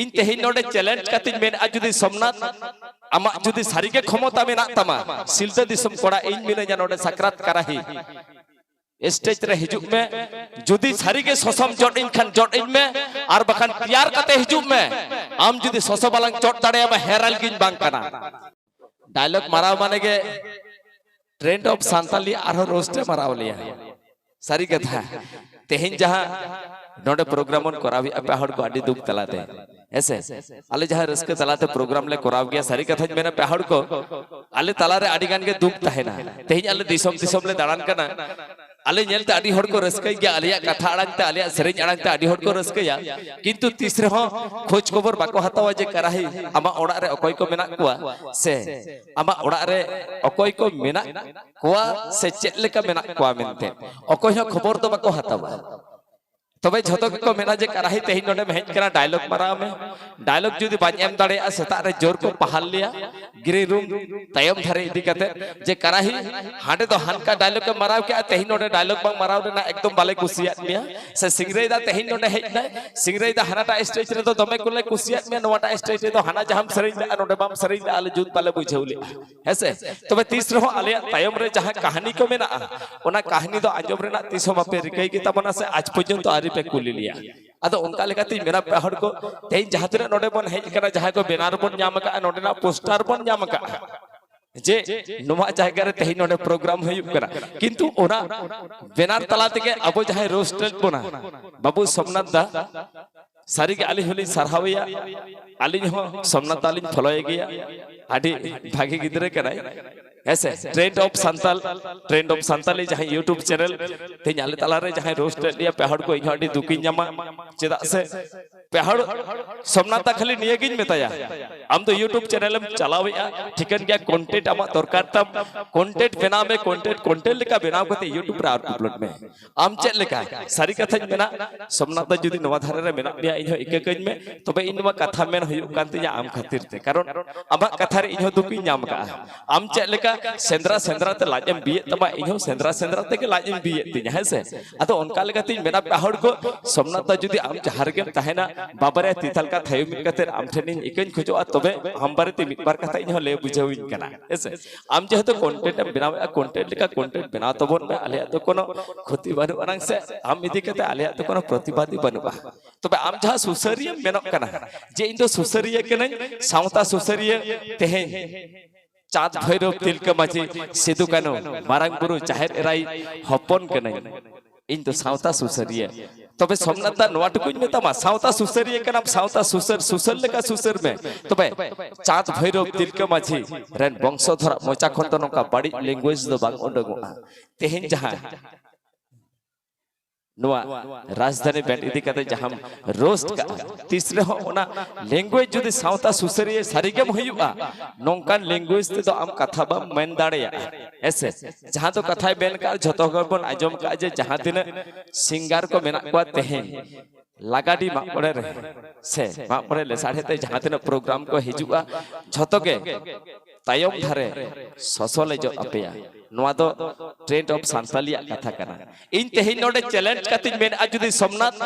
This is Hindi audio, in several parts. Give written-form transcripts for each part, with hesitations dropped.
इन तेहिन नोडे चैलेंज कातिन मेन जुदी सोमनाथ आमा जुदी सारी के क्षमता मेना तमा सिलदा दिसम कोड़ा इन मिना नोडे सकरात कराही स्टेज रे हिजुक में जुदी सारी के सोसम जट इन खान जट इन में आर बखान तैयार कते हिजुक में आम जुदी सोसो बालांग चोट दाड़े बा हेराल किन बांग कना डायलॉग माराव माने के ट्रेंड ऑफ सांताली आरो रोस्टे माराव लिया सारी कथा तेहिन जहां नोडे प्रोग्राम करावी अपे हड़ को आडी दुख तलाते ऐसे आले जहां रस्के तलाते प्रोग्राम ले कराव गया सारी कथा मेना पे हड़ को आले तला रे आडी गान के दुख तहेना तेहिन आले दिसम दिसम ले दाड़ान कना आले नेलते आडी हड़ को रस्के गया आलिया कथा आड़ांगते आलिया सेरेंज आड़ांगते आडी हड़ को रस्केया किंतु तीसरे हो खोज खबर बाको हतावा जे कराही आमा ओड़ा रे अकोय को मेना कुआ से आमा ओड़ा रे अकोय को मेना कुआ से चेत लेका मेना कुआ मेनते अकोय हो खबर तो बाको हतावा तबे झतो को मेना जे कराही तेहि नोडे में हेज करा डायलॉग मारा में डायलॉग जुदी बाज एम दाड़े सेता रे जोर को पहाल लिया गिरे रूम तयम धरे इदी कते जे कराही हाडे तो हानका डायलॉग के माराव के तेहि नोडे डायलॉग बांग माराव ना एकदम बाले कुसिया मिया से सिंगरेदा तेहि नोडे हेज ना सिंगरेदा हानाटा स्टेज रे तो दमे कुले कुसिया में नोटा स्टेज रे तो हाना जहां सरेदा नोडे बाम सरेदा आले जुद बाले बुझेउली हेसे तबे तीसरे हो आले तयम रे जहां कहानी को मेना ओना कहानी तो आजम रे ना तीसो मापे रिकई की तबना से आज पर्यंत आरी पे कुली लिया अदो उनका लेकाती मेरा पहाड़ को तेई जहां तिना नोडे बन हेज करा जहां को बेनार बन नाम का नोडे ना पोस्टर बन नाम का जे नोवा जायगा रे तेई नोडे प्रोग्राम हुयुक करा किंतु ओना बेनार तला तेगे अबो जहां रोस्टेड बना बाबू सोमनाथ दा सारी के आली होली सरहाविया आली हो सोमनाथ आली फॉलोय गया आडी भागी गिदरे कनाय ऐसे ट्रेंड ऑफ संताली जहां यूट्यूब चैनल ते नाले तला रे जहां रोस्ट लिया पहाड़ को इहा आडी दुकी न्यामा चेदा से पहाड़ सोमनाथ खाली निये गिन मेताया आम तो यूट्यूब चैनल में चलावेया ठिकन गया कंटेंट आमा दरकार तम कंटेंट बेना में कंटेंट लेका बेनाव कते यूट्यूब रे अपलोड में आम चेद लेका सारी कथा मेना सोमनाथ जुदी नवा धारे रे मेना लिया इहो इककइन में तबे इनवा कथा मेन हुयु कांते आम खातिर ते कारण आमा कथा रे इहो दुकी न्याम का आम चेद लेका सेंद्रा सेंद्रा ते लाजम बिये तबा इहो सेंद्रा सेंद्रा ते के लाजम बिये तिnya हेसे अतो उनका लेकाती मेना पहाड़ को सोमनाथ जुदी आम जहार के तहेना बाबरे तिथल का थयु मिट कते आम ठेनिन इकन खोजो तबे हम बारे ते मिट बार कथा इहो ले बुझाविन कना हेसे आम जेहेतु कंटेंट बनावे कंटेंट लेका कंटेंट बना तबन में आले तो कोनो क्षति बानु अनंग से आम इदी कते आले तो कोनो प्रतिवादी बनुबा तबे आम जहा सुसरिया मेनक कना जे इन तो सुसरिया केन सावता सुसरिया तेहे चाँद भैरव तिलका माझी सिदु कानो मारांग बुरु चाहेर एराई हपन कने इन तो सावता सुसरिया तबे सोमनाथ दा नोवा टुकुज में तमा सावता सुसरिया कना सावता सुसर लेका सुसर में तबे चाँद भैरव तिलका माझी रेन वंशधर मोचा खंत नोका बाड़ी लैंग्वेज दो बांग ओडंगोआ तेहिन जहां नोआ राजधानी बैंड इदी कते जहां रोस्ट का तीसरे हो ओना लैंग्वेज जुदी सावता सुसरिया सारीगेम हुयुआ नोंकान लैंग्वेज ते तो आम कथा बा मेन दाड़ेया ऐसे जहां तो कथा बेन का झतो हर बन आजम का जे जहां दिन सिंगर को मेना को तेहेन लगाडी मापड़े रे से मापड़े ले साढ़े ते जहां दिन प्रोग्राम को हिजुआ झतो के तायम धारे ससले जो अपेया नोआ दो ट्रेंड ऑफ सांतालिया कथा कना इन तेहिन नोडे चैलेंज कातिन मेन जुदी सोमनाथ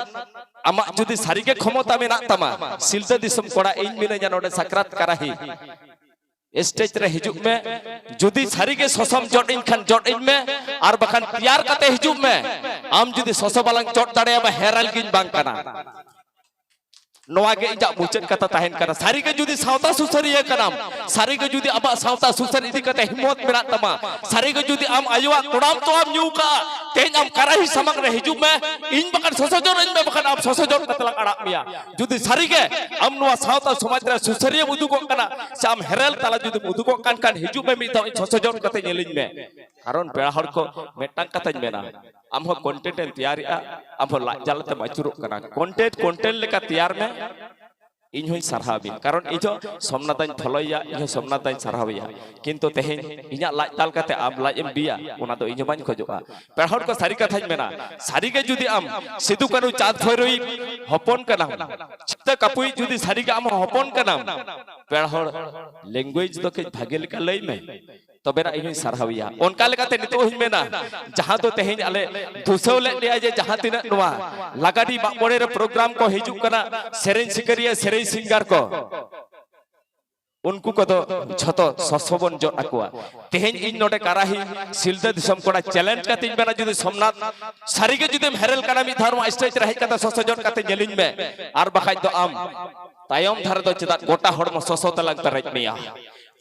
आमा जुदी सारी के क्षमता मेना तमा सिलदा दिसम कोड़ा इन मिना नोडे सकरात कराही स्टेज रे हिजुक में जुदी सारी के सोसम जट इन खान जट इन में आर बखान तैयार कते हिजुक में आम जुदी सोसो बालांग चोट दाड़े बा हेराल किन बांग कना नोआ के इजा मुचन कथा तहन कना सारी के जुदी सावता सुसरिया कनाम सारी के जुदी अबा सावता सुसर इदी कते हिम्मत मेना तमा सारी के जुदी आम आयुआ कोड़ाम तो आम न्यूका तेन आम कराही समग्र हिजुक में इन बकन सोसोजोर इन में बकन आम सोसोजोर कतला अड़ा मिया जुदी सारी के आम नोआ सावता समाज रे सुसरिया उदुगो कना साम हेरल तला जुदी उदुगो कान हिजुक में मिता सोसोजोर कते नेलिन में कारण पेड़ा हड़ को मेटांग कथा मेना आम हो कंटेंट तैयारिया आम हो लाजालते मचुरुक कना कंटेंट लेका तैयार में इन होई सरहाबी कारण इजो सोमनाथाइन फॉलोया इजो सोमनाथाइन सरहाबिया किंतु तेहेन इना लाज ताल कते आम लाज एम बिया ओना दो इजो बाñ खोजोआ पेहड़ को सारी कथाñ मेना सारी के जुदी आम सिदु कानु चाँद भैरवी हपन कना चित्त कापुई जुदी सारी के आम हपन कना पेहड़ लैंग्वेज दो के भागे लेका लई में तबे ना इन्हीं सरहाविया उनका लेकाते नितो ही मेना जहां तो तेहिन आले दुसौ ले लिया जे जहां तिना नवा लगाडी बापोड़े रे प्रोग्राम को हिजुक कना सेरेन सिकरिया सेरेन सिंगर को उनको को तो छतो ससबन जो अकुआ तेहेन इन नोटे कराही सिलदा दिसम कोड़ा चैलेंज का तीन बेना जुदी सोमनाथ सारीगे जुदी हेरल कना मी धर्म स्टेज रही कता ससजन कते जेलिन में आर बखाय तो आम तायम धार दो चेदा गोटा हड़मो ससो तलांग तरज मिया